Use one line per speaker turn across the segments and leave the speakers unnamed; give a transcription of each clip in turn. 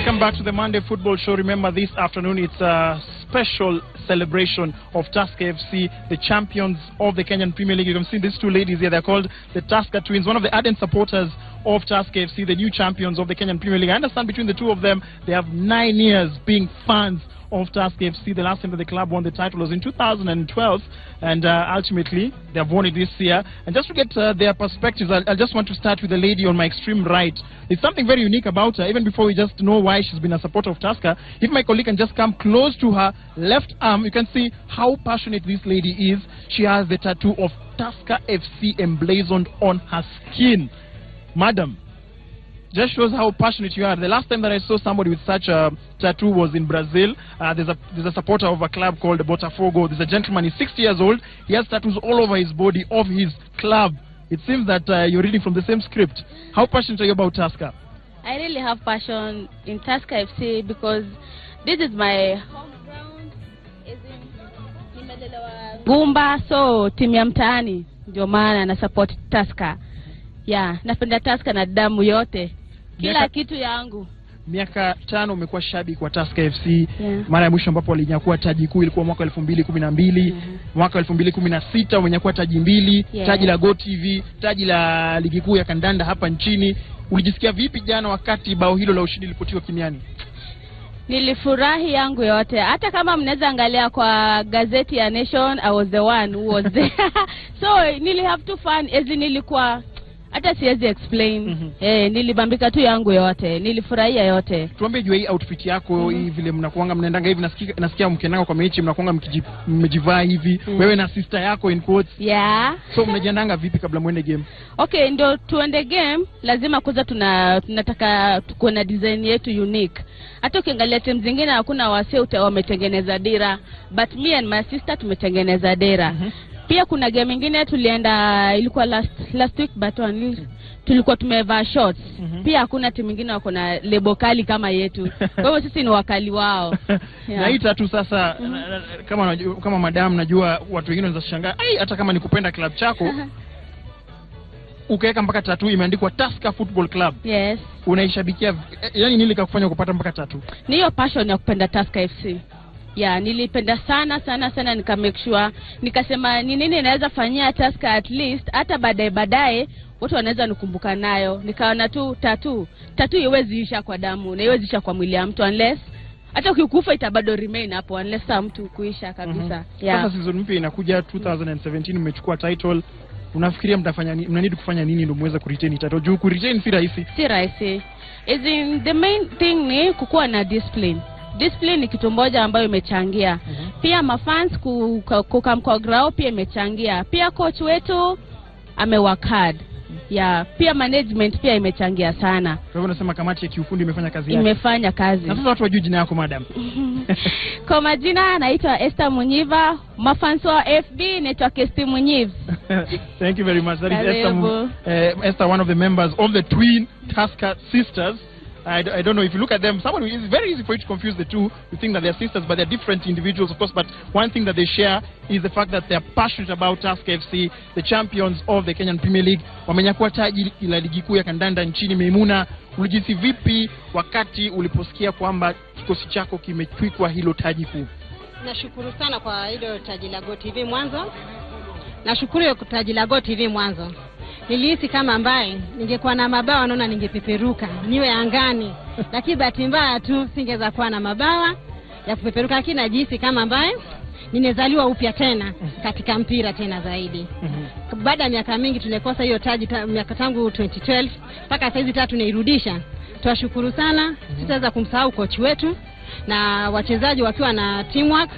Welcome back to the Monday Football Show. Remember, this afternoon it's a special celebration of Tusker FC, the champions of the Kenyan Premier League. You can see these two ladies here. They're called the Tusker Twins, one of the ardent supporters of Tusker FC, the new champions of the Kenyan Premier League. I understand between the two of them, they have 9 years being fans of Tusker FC. The last time that the club won the title was in 2012, and ultimately they have won it this year. And just to get their perspectives, I just want to start with the lady on my extreme right. There's something very unique about her, even before we just know why she's been a supporter of Tusker. If my colleague can just come close to her left arm, you can see how passionate this lady is. She has the tattoo of Tusker FC emblazoned on her skin. Madam, just shows how passionate you are. The last time that I saw somebody with such a tattoo was in Brazil. There's a supporter of a club called Botafogo. There's a gentleman, he's 60 years old. He has tattoos all over his body of his club. It seems that you're reading from the same script. How passionate are you about Tusker?
I really have passion in Tusker FC because this is my home ground. Gumba, so timu ya mtaani ndio maana na support Tusker. Yeah, napenda Tusker na damu yote. Kila kitu yangu.
Miaka 5 umekuwa shabiki kwa Tusker FC. Mara ya mwisho ambapo walinyakua taji kuu ilikuwa mwaka 2012. Mwaka 2016 wamenyakua taji 2, taji la Go TV, taji la ligi kuu ya kandanda hapa nchini. Ulijisikia vipi jana wakati bao hilo la ushindi lilipotiwa kimiani?
Nilifurahi yangu yote. Hata kama mnaweza angalia kwa gazeti ya Nation, I was the one who was there. So nili have to fun as nilikuwa hata siwezi explain. Nilibambika tu yangu yote. Nilifurahia yote.
Tuambie juu hii outfit yako, hii vile mnakuanga mnaendanga hivi, nasikia mkiendanga kwa mechi mnakuanga mmejivaa hivi. Wewe na sister yako in quotes.
Yeah.
So mnajiandanga vipi kabla muende game?
Okay, ndio tuende game, lazima kwanza tunataka tuko na design yetu unique. Hata ukiangalia timu zingine hakuna wasee wametengeneza dira, but me and my sister tumetengeneza dira. Pia kuna game nyingine tulienda, ilikuwa last week Baton, tulikuwa tumevaa shorts. Pia hakuna timu nyingine wako na lebo kali kama yetu. Kwa hivyo sisi ni wakali wao.
Na hii tattoo sasa, kama madam, najua watu wengine wanaweza shangaa, hata kama nikupenda club chako ukaweka mpaka tattoo imeandikwa Tusker Football Club.
Yes.
Unaishabikia, yani nini likakufanya kupata mpaka tattoo?
Ni hiyo passion ya kupenda Tusker FC. Yeah, nilipenda sana nika make sure, nikasema ni nini naweza fanyia Tusker at least hata baadaye watu wanaweza nikumbuka nayo. Nikaona tu tattoo iwezi isha kwa damu na iwezi isha kwa mwili ya mtu, unless hata ukikufa itabado remain hapo, unless mtu kuisha kabisa.
Sasa season mpya inakuja 2017, mmechukua title. Unafikiria mnanidi kufanya nini ndio muweze kuretain title? Juu kuretain si rahisi.
Si rahisi. The main thing ni kukuwa na discipline. Discipline ni kitu moja ambayo imechangia. Pia mafans kukamkwa grao pia imechangia. Pia coach wetu amework hard. Pia management pia imechangia sana.
Kwa hivyo unasema kamati ya kiufundi imefanya kazi yake.
Imefanya kazi.
Na sasa watu wajue jina yako madam.
Kwa majina naitwa Esther Munyiva, mafans wa FB naitwa Kesti Munyiv.
Thank you very much. That is Esther, one of the members of the twin Tusker sisters. I don't know if you look at them, it's very easy for you to confuse the two. You think that they're sisters, but they're different individuals, of course. But one thing that they share is the fact that they're passionate about Tusker FC, the champions of the Kenyan Premier League. Wamenyakua taji la ligi kuu ya kandanda nchini. Meimuna, ulijisi vipi wakati uliposikia kwamba kikosi chako kimetwikwa hilo taji kuu?
Nashukuru sana kwa hilo taji la Go TV mwanzo. Nashukuru kwa taji la Go TV mwanzo. Nilihisi kama ambaye ningekuwa na mabawa naona ningepeperuka niwe angani, lakini bahati mbaya tu singeweza kuwa na mabawa ya kupeperuka, lakini najihisi kama ambaye nimezaliwa upya tena katika mpira tena zaidi. Baada ya miaka mingi tumekosa hiyo taji, miaka tangu 2012 mpaka sasa hivi tunairudisha. Tunashukuru sana. Sitaweza kumsahau coach wetu na wachezaji wakiwa na teamwork,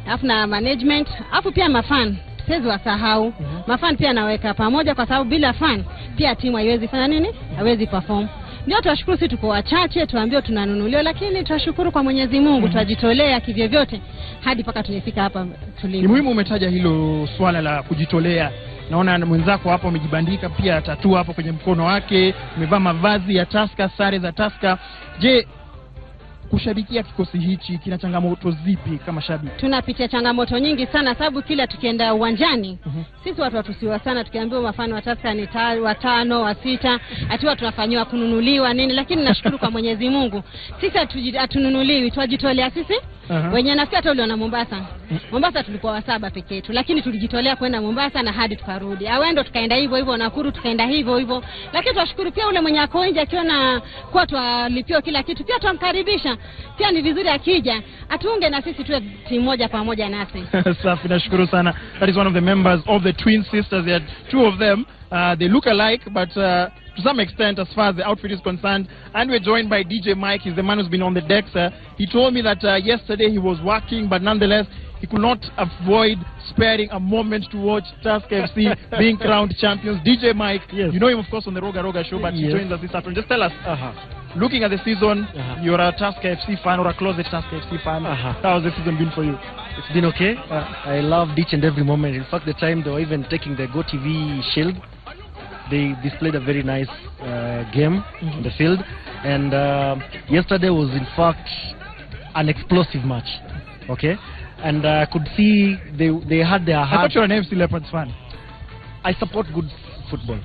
alafu na management, alafu pia mafan. Siwezi wasahau. Mafan pia naweka pamoja kwa sababu bila fan pia timu haiwezi fanya nini? Haiwezi perform. Ndio tunashukuru, sisi tuko wachache, tuambiwa tunanunuliwa, lakini tunashukuru kwa Mwenyezi Mungu, tunajitolea kivyo vyote hadi paka tunafika hapa tulipo.
Ni muhimu umetaja hilo swala la kujitolea. Naona mwenzako hapo amejibandika pia tattoo hapo kwenye mkono wake, amevaa mavazi ya Tusker, sare za Tusker. Je, kushabikia kikosi hichi kina changamoto zipi kama shabiki?
Tunapitia changamoto nyingi sana, sababu kila tukienda uwanjani sisi watu watusiwa sana, tukiambiwa mafano wa Tusker ni 5, 6, atiwa tunafanywa kununuliwa nini, lakini nashukuru kwa Mwenyezi Mungu sisi hatununuliwi, twajitolea sisi wenye. Nafikiri hata uliona Mombasa tulikuwa 7 peke yetu, lakini tulijitolea kwenda Mombasa na hadi tukarudi. Awendo tukaenda hivyo Nakuru tukaenda hivyo, lakini tunashukuru pia ule mwenye ako nje akiona kwa twalipiwa kila kitu, pia tumkaribisha. Pia ni vizuri akija atuunge na sisi tuwe timu moja pamoja nasi.
Safi, nashukuru sana. That is one of the members of the twin sisters. There are 2 of them. They look alike, but to some extent as far as the outfit is concerned. And we're joined by DJ Mike. He's the man who's been on the decks. He told me that yesterday he was working, but nonetheless he could not avoid sparing a moment to watch Tusker FC being crowned champions. DJ Mike, yes. You know him of course on the Roga Roga show, but he joins us this afternoon. Just tell us, looking at the season, you're a Tusker FC fan or a closet Tusker FC fan. How has the season been for you?
It's been okay. I loved each and every moment. In fact, the time they were even taking the GoTV Shield, they displayed a very nice game in the field. And yesterday was in fact an explosive match. Okay? And I could see they had their heart.
I thought you're an FC Leopards fan.
I support good football.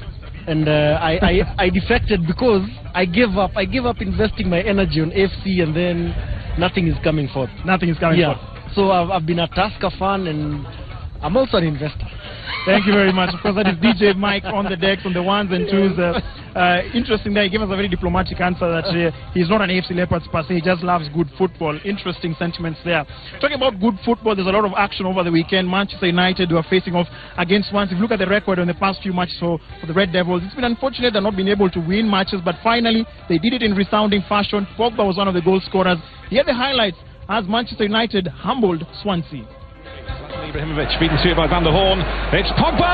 And I defected because I gave up investing my energy on FC, and then nothing is coming forth.
Nothing is coming forth.
So I've been a Tusker fan, and I'm also an investor.
Thank you very much. Of course, that is DJ Mike on the decks, on the 1s and 2s. Interesting that he gave us a very diplomatic answer that he's not an AFC Leopards per se, he just loves good football. Interesting sentiments there. Talking about good football, there's a lot of action over the weekend. Manchester United were facing off against Swansea. If you look at the record in the past few matches for the Red Devils, it's been unfortunate they've not been able to win matches, but finally they did it in resounding fashion. Pogba was one of the goal scorers. Here the highlights as Manchester United humbled Swansea.
Ibrahimovic beaten to it by Van der Horn. It's Pogba!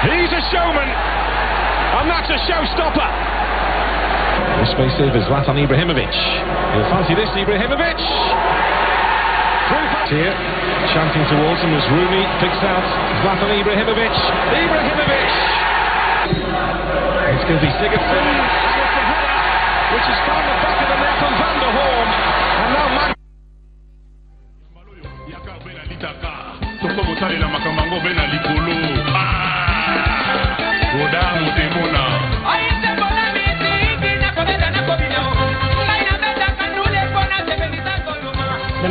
He's a showman, and that's a showstopper. This may serve as Zlatan Ibrahimovic. He'll fancy this, Ibrahimovic. Here, chanting towards him as Rooney picks out Zlatan Ibrahimovic. Ibrahimovic! It's going to be Sigurdsson. Which has found the back of the net from Van der Horn. And now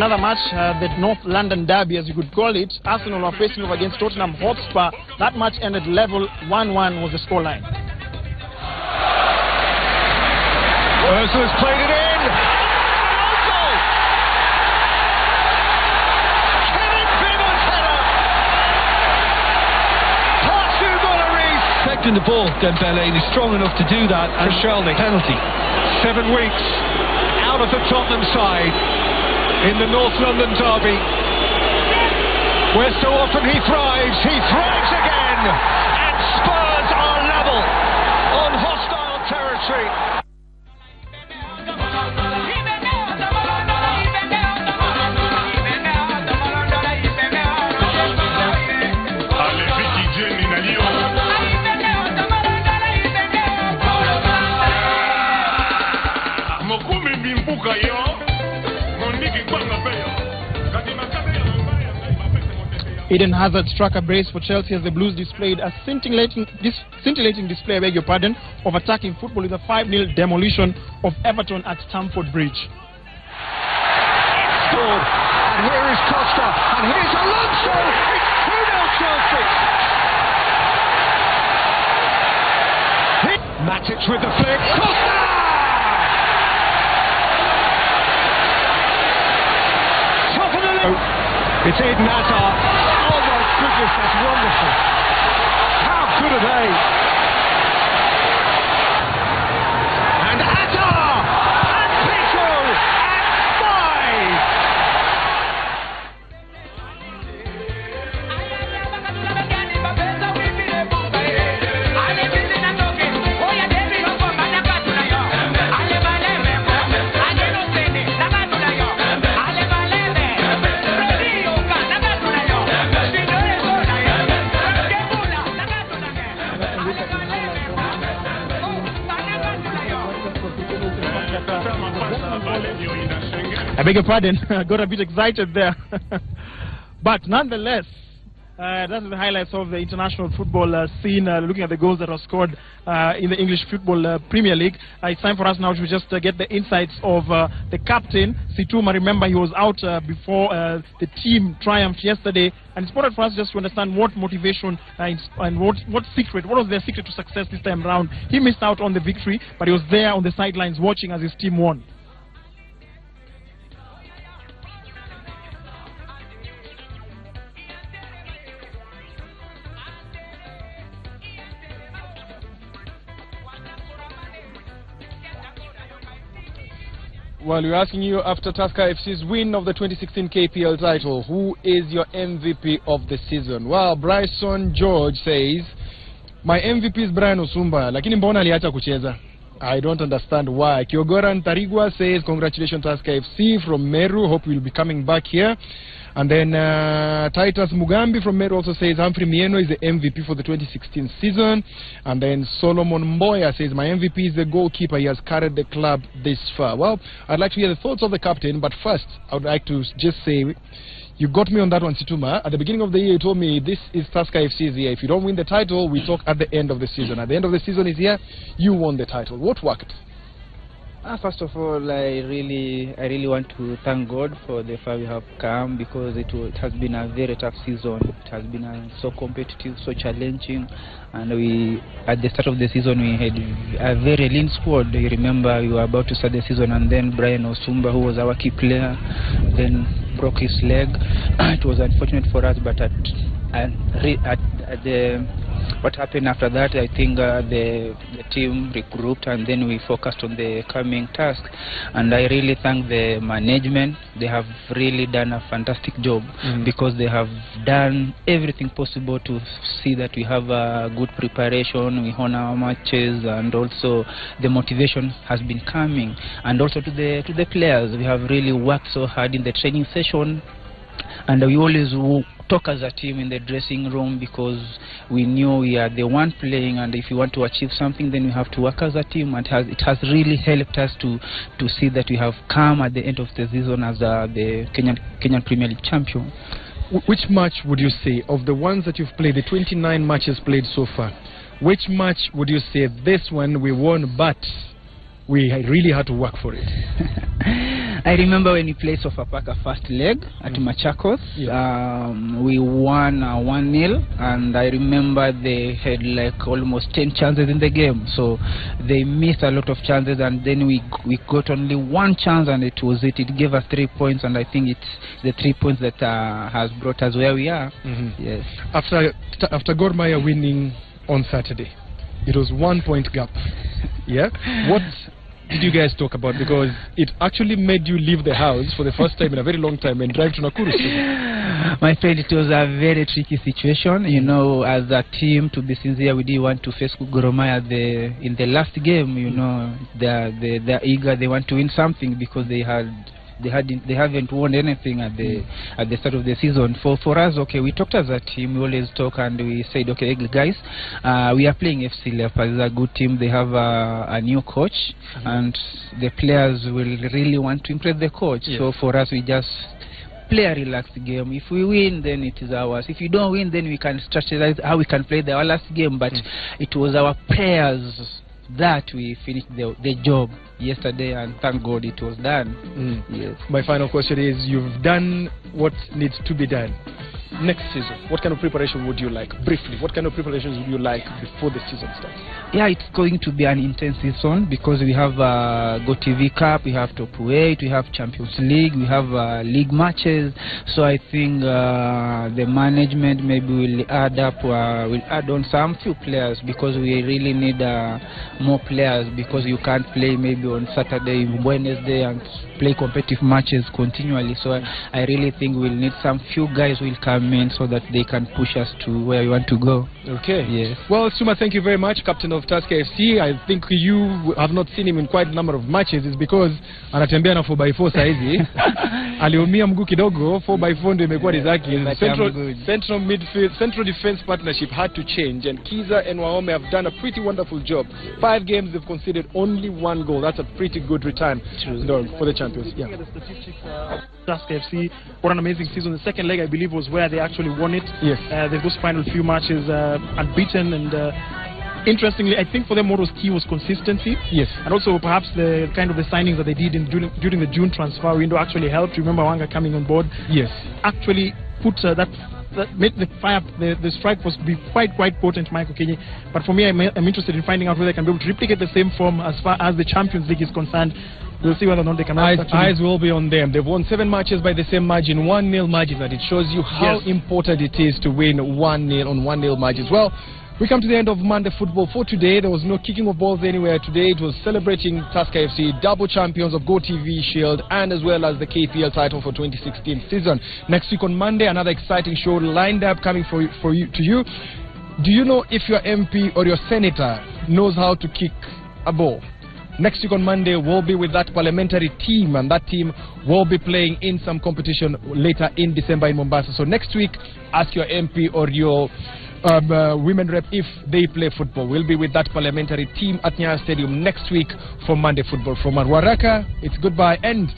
another match, the North London derby as you could call it. Arsenal were facing off against Tottenham Hotspur. That match ended level. 1-1 was the scoreline.
Özil's played it in. Kevin Pimmon's header. Past Hugo Lloris.
Protecting the ball, Dembele, and he's strong enough to do that. And
Koscielny.
Penalty.
7 weeks out of the Tottenham side in the North London derby, where so often he thrives. He thrives again, and Spurs are level on hostile territory.
Eden Hazard struck a brace for Chelsea as the Blues displayed a scintillating display, I beg your pardon, of attacking football with a 5-0 demolition of Everton at Stamford Bridge.
Scored, and here is Costa, and here's Alonso. It's 2-0 Chelsea. Matic with the flick. Costa! Top of the league. It's Eden Hazard. Oh my goodness, that's wonderful. How good are they? And Hazard! And Pico! And 5!
I beg your pardon. I got a bit excited there. But nonetheless, that's the highlights of the international football scene, looking at the goals that were scored in the English Football Premier League. It's time for us now to just get the insights of the captain, Situma. Remember, he was out before the team triumphed yesterday. And it's important for us just to understand what motivation and what was their secret to success this time around. He missed out on the victory, but he was there on the sidelines watching as his team won.
Well, we're asking you, after Tusker FC's win of the 2016 KPL title, who is your MVP of the season? Well, Bryson George says, my MVP is Brian Osumba, lakini mbona aliacha kucheza? I don't understand why. Kyogoran Tarigwa says, congratulations Tusker FC from Meru, hope you'll be coming back here. And then Titus Mugambi from Meru also says Humphrey Mieno is the MVP for the 2016 season. And then Solomon Mboya says my MVP is the goalkeeper. He has carried the club this far. Well, I'd like to hear the thoughts of the captain, but first I would like to just say, you got me on that one, Situma. At the beginning of the year, you told me this is Tusker FC's year. If you don't win the title, we talk at the end of the season. At the end of the season is here, you won the title. What worked?
First of all, I really want to thank God for the far we have come, because it has been a very tough season. It has been so competitive, so challenging, and at the start of the season we had a very lean squad. You remember we were about to start the season, and then Brian Osumba, who was our key player, then broke his leg. It was unfortunate for us, but what happened after that, I think the team regrouped, and then we focused on the coming task. And I really thank the management. They have really done a fantastic job, because they have done everything possible to see that we have a good preparation, we honor our matches, and also the motivation has been coming. And also to the players, we have really worked so hard in the training session, and we always talk as a team in the dressing room, because we knew we are the one playing, and if you want to achieve something, then we have to work as a team. And it has really helped us to see that we have come at the end of the season as the Kenyan Premier League champion.
Which match would you say, of the ones that you've played, the 29 matches played so far, which match would you say, this one we won, but we really had to work for it?
I remember when we played Sofapaka first leg at Machakos. We won 1-0, and I remember they had like almost 10 chances in the game, so they missed a lot of chances, and then we got only one chance, and it gave us 3 points, and I think it's the 3 points that has brought us where we are. Yes.
After Gor Mahia winning on Saturday, it was 1 point gap. Yeah. What did you guys talk about? Because it actually made you leave the house for the first time in a very long time and drive to Nakuru.
My friend, it was a very tricky situation. You know, as a team, to be sincere, we didn't want to face Gor Mahia in the last game. You know, they're eager. They want to win something, because they haven't won anything at the start of the season. For us, okay, we talked as a team. We always talk, and we said, okay, guys, we are playing FC Leopards. It's a good team. They have a new coach, and the players will really want to impress the coach. Yes. So for us, we just play a relaxed game. If we win, then it is ours. If you don't win, then we can strategize how we can play our last game. But it was our players that we finished the job yesterday, and thank God it was done. Yes.
My final question is, you've done what needs to be done. Next season, what kind of preparation would you like? Briefly, what kind of preparations would you like before the season starts?
Yeah, it's going to be an intense season, because we have GoTV Cup, we have Top 8, we have Champions League, we have league matches. So I think the management maybe will add on some few players, because we really need more players, because you can't play maybe on Saturday, Wednesday, and play competitive matches continually. So I really think we'll need some few guys who will come in, so that they can push us to where we want to go.
Okay.
Yes.
Well, Suma, thank you very much, captain of Tusker FC. I think you have not seen him in quite a number of matches. It's because anatembea na 4x4 saizi. aliumia mguu kidogo. 4x4 ndio imekuwa rizaki.
But
Central midfield, central defense partnership had to change, and Kiza and Waome have done a pretty wonderful job. 5 games they've conceded only 1 goal. That's a pretty good return for the champions. Yeah.
Tusker FC, what an amazing season. The second leg, I believe, was where they actually won it.
Yes.
Those final few matches unbeaten, and interestingly, I think for them what was key was consistency.
Yes.
And also perhaps the kind of the signings that they did during the June transfer window actually helped. Remember Wanga coming on board.
Yes.
Actually put that made the fire, the strike was be quite potent, Michael Kenny. But for me, I'm interested in finding out whether they can be able to replicate the same form as far as the Champions League is concerned. We'll see whether or not they can.
Eyes will be on them. They've won 7 matches by the same margin, 1-0 margin, and it shows you how important it is to win 1-0 on 1-0 margins. Well, we come to the end of Monday football for today. There was no kicking of balls anywhere today. It was celebrating Tusker FC, double champions of GoTV Shield, and as well as the KPL title for 2016 season. Next week on Monday, another exciting show lined up coming to you. Do you know if your MP or your senator knows how to kick a ball? Next week on Monday, we'll be with that parliamentary team, and that team will be playing in some competition later in December in Mombasa. So next week, ask your MP or your women rep if they play football. We'll be with that parliamentary team at Nyayo Stadium next week for Monday football. From Waraka, it's goodbye, and